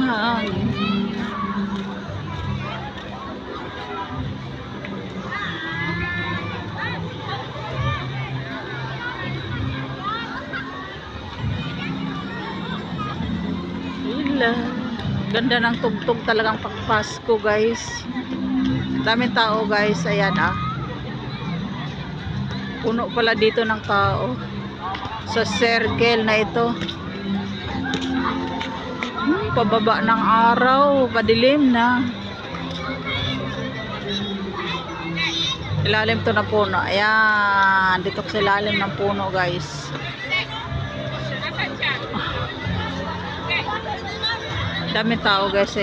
ng hangin. Ganda ng tugtog talagang pagpasko, guys. Daming tao, guys. Ayan puno pala dito ng tao sa circle na ito. Pababa ng araw, padilim na. Ilalim to na puno. Ayan, dito sa ilalim ng puno, guys. Dami tao, guys.